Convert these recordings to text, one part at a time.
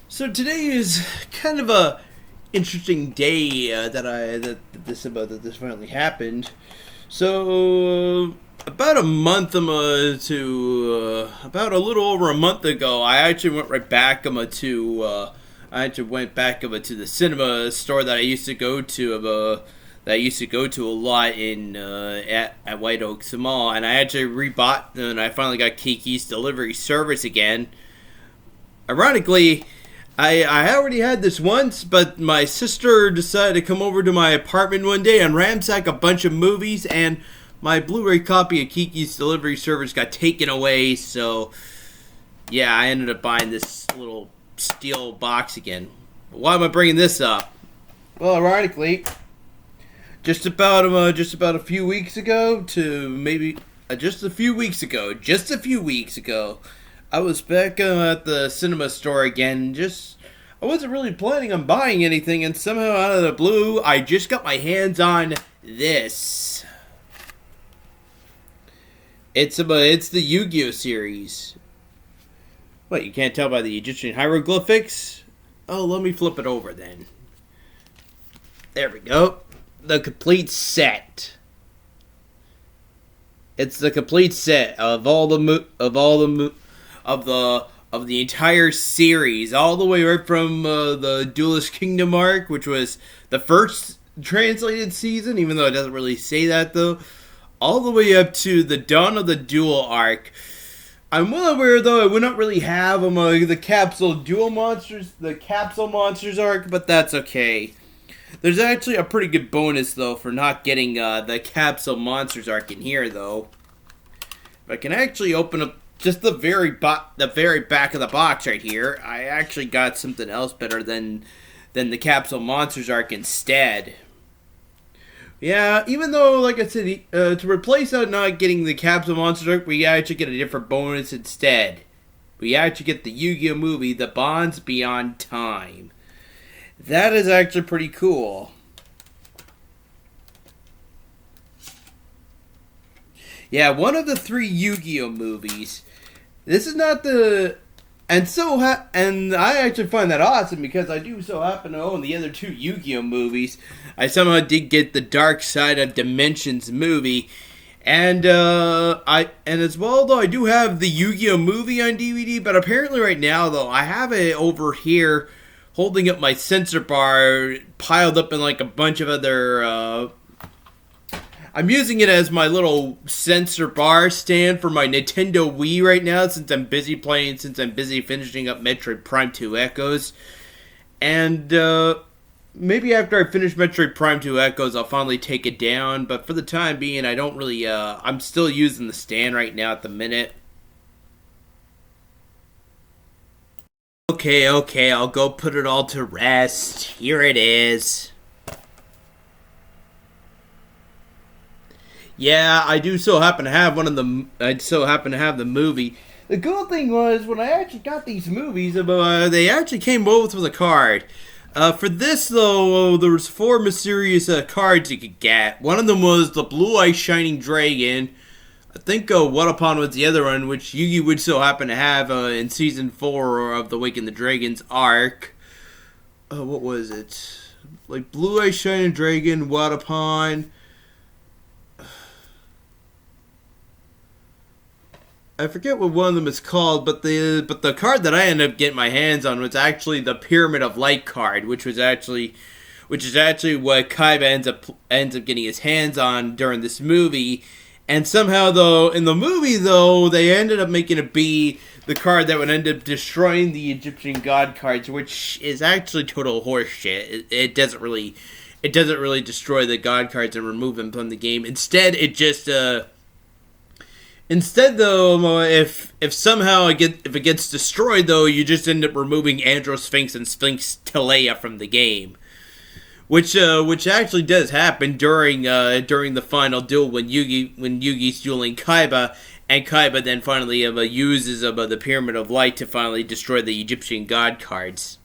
So today is kind of a interesting day that this finally happened. So about a month to about a little over a month ago, I actually went right back to I actually went back to the cinema store that I used to go to that I used to go to a lot in at White Oaks Mall, and I actually rebought and I finally got Kiki's delivery service again. Ironically, I already had this once, but my sister decided to come over to my apartment one day and ransack a bunch of movies, and my Blu-ray copy of Kiki's Delivery Service got taken away. So, yeah, I ended up buying this little steel box again. Why am I bringing this up? Well, ironically, just about a few weeks ago to maybe just a few weeks ago, I was back at the cinema store again. Just I wasn't really planning on buying anything, and somehow out of the blue, I just got my hands on this. It's the Yu-Gi-Oh series. What, you can't tell by the Egyptian hieroglyphics? Oh, let me flip it over then. There we go. The complete set. It's the complete set of all the of the entire series, all the way right from the Duelist Kingdom arc, which was the first translated season, even though it doesn't really say that though, all the way up to the Dawn of the Duel arc. I'm well aware though I would not really have the Capsule Monsters arc, but that's okay. There's actually a pretty good bonus though for not getting the Capsule Monsters arc in here though. If I can actually open up just the very back of the box right here, I actually got something else better than the Capsule Monsters arc instead. Yeah, even though, like I said, to replace not getting the Capsule Monsters arc, we actually get a different bonus instead. We actually get the Yu-Gi-Oh movie, The Bonds Beyond Time. That is actually pretty cool. Yeah, one of the three Yu-Gi-Oh movies. This is not the and I actually find that awesome because I do so happen to own the other two Yu-Gi-Oh movies. I somehow did get the Dark Side of Dimensions movie, and as well though I do have the Yu-Gi-Oh movie on DVD. But apparently right now though I have it over here, holding up my sensor bar, piled up in like a bunch of other. I'm using it as my little sensor bar stand for my Nintendo Wii right now since I'm busy finishing up Metroid Prime 2 Echoes. And maybe after I finish Metroid Prime 2 Echoes, I'll finally take it down. But for the time being, I don't really, I'm still using the stand right now at the minute. Okay, I'll go put it all to rest. Here it is. Yeah, I do so happen to have one of the. I so happen to have the movie. The cool thing was when I actually got these movies, they actually came both with a card. For this though, there was four mysterious cards you could get. One of them was the Blue Eye Shining Dragon. I think What Upon was the other one, which Yugi would so happen to have in season 4 of the Waking the Dragons arc. What was it? Like Blue Eye Shining Dragon, What Upon. I forget what one of them is called, but the card that I ended up getting my hands on was actually the Pyramid of Light card, which is actually what Kaiba ends up getting his hands on during this movie. And somehow though in the movie though they ended up making it be the card that would end up destroying the Egyptian god cards, which is actually total horseshit. It doesn't really destroy the god cards and remove them from the game. Instead, though, if somehow if it gets destroyed, though, you just end up removing Androsphinx and Sphinx Telea from the game, which actually does happen during the final duel when Yugi's dueling Kaiba, and Kaiba then finally uses the Pyramid of Light to finally destroy the Egyptian god cards.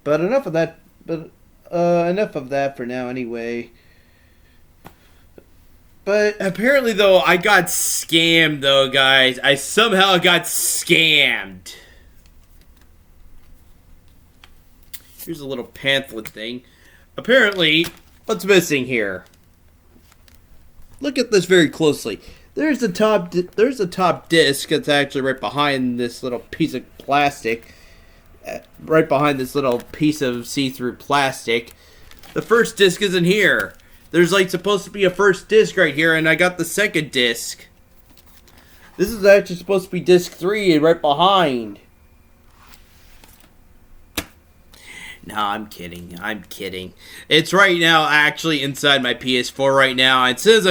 But enough of that. Enough of that for now, anyway. But apparently, though, I got scammed, though, guys. I somehow got scammed. Here's a little pamphlet thing. Apparently, what's missing here? Look at this very closely. There's the top. There's the top disc. It's actually right behind this little piece of plastic. Right behind this little piece of see-through plastic. The first disc isn't here. There's like supposed to be a first disc right here, and I got the second disc. This is actually supposed to be disc 3 right behind. No, I'm kidding. I'm kidding. It's right now actually inside my PS4 right now. And as soon as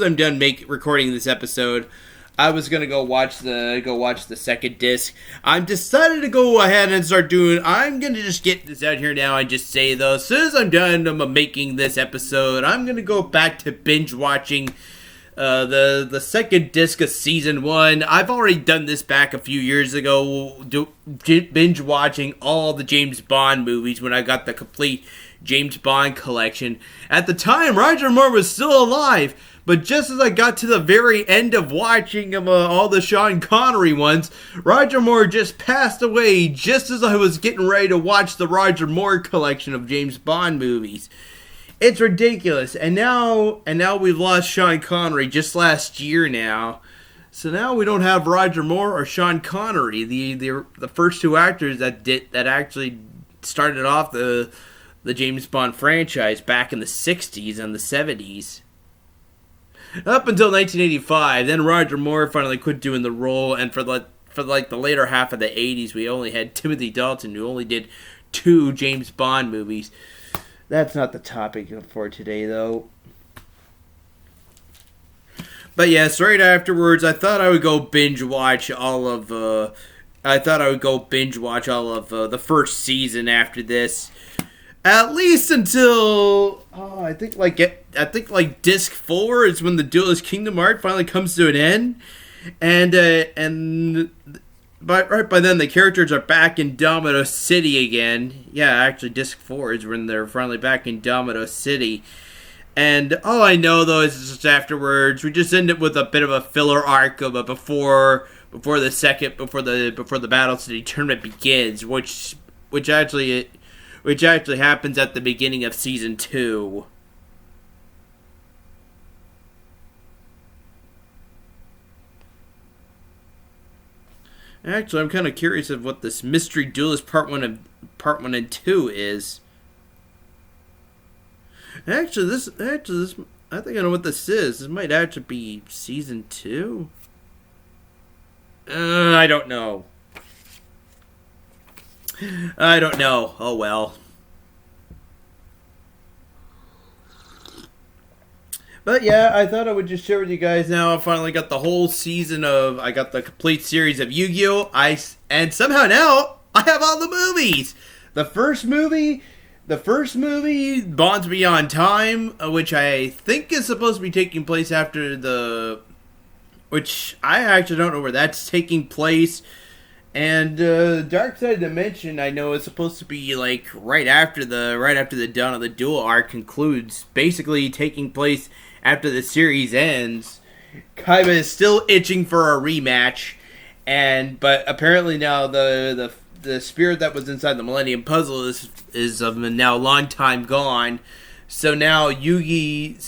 I'm done recording this episode, I was gonna go watch the second disc. I'm decided to go ahead and start doing. I'm gonna just get this out here now and just say though, as soon as I'm done making this episode, I'm gonna go back to binge watching the second disc of season 1. I've already done this back a few years ago, binge watching all the James Bond movies when I got the complete James Bond collection. At the time, Roger Moore was still alive, but just as I got to the very end of watching all the Sean Connery ones, Roger Moore just passed away just as I was getting ready to watch the Roger Moore collection of James Bond movies. It's ridiculous. And now we've lost Sean Connery just last year now. So now we don't have Roger Moore or Sean Connery, the first two actors that actually started off the James Bond franchise back in the 60s and the 70s. Up until 1985, then Roger Moore finally quit doing the role, and for the later half of the 80s, we only had Timothy Dalton, who only did 2 James Bond movies. That's not the topic for today, though. But yes, right afterwards, I thought I would go binge watch all of the first season after this. At least until I think disc 4 is when the Duelist Kingdom arc finally comes to an end, but right by then the characters are back in Domino City again. Yeah, actually disc 4 is when they're finally back in Domino City, and all I know though is just afterwards we just end up with a bit of a filler arc of before the Battle City tournament begins, which actually happens at the beginning of season 2. Actually, I'm kind of curious of what this Mystery Duelist Part 1 and 2 is. Actually, this I think I know what this is. This might actually be season 2. I don't know. Oh well. But yeah, I thought I would just share with you guys now. I finally got the whole season I got the complete series of Yu-Gi-Oh! And somehow now I have all the movies. The first movie, Bonds Beyond Time, which I think is supposed to be taking place after which I actually don't know where that's taking place. And Dark Side of Dimension, I know it's supposed to be like right after the Dawn of the Duel arc concludes, basically taking place after the series ends. Kaiba is still itching for a rematch, but apparently now the spirit that was inside the Millennium Puzzle is now a long time gone. So now Kaiba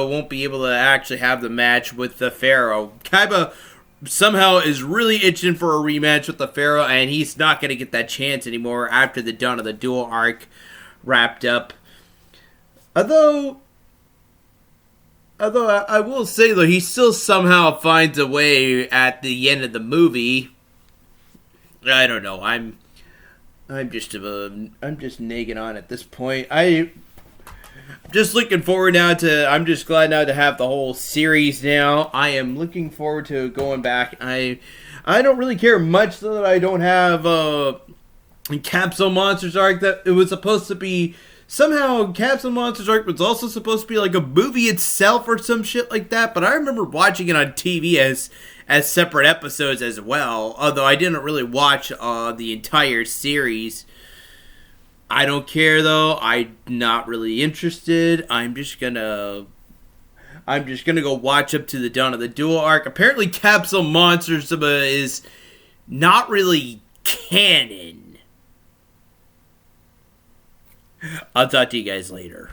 won't be able to actually have the match with the Pharaoh. Kaiba somehow is really itching for a rematch with the Pharaoh, and he's not going to get that chance anymore after the Dawn of the Duel arc wrapped up. Although I will say though, he still somehow finds a way at the end of the movie. I don't know. I'm just nagging on at this point. I'm just looking forward now I'm just glad now to have the whole series now. I am looking forward to going back. I don't really care much though that I don't have Capsule Monsters arc. That it was supposed to be somehow Capsule Monsters arc was also supposed to be like a movie itself or some shit like that. But I remember watching it on TV as separate episodes as well. Although I didn't really watch the entire series. I don't care though. I'm not really interested. I'm just gonna go watch up to the Dawn of the Duel arc. Apparently, Capsule Monsters is not really canon. I'll talk to you guys later.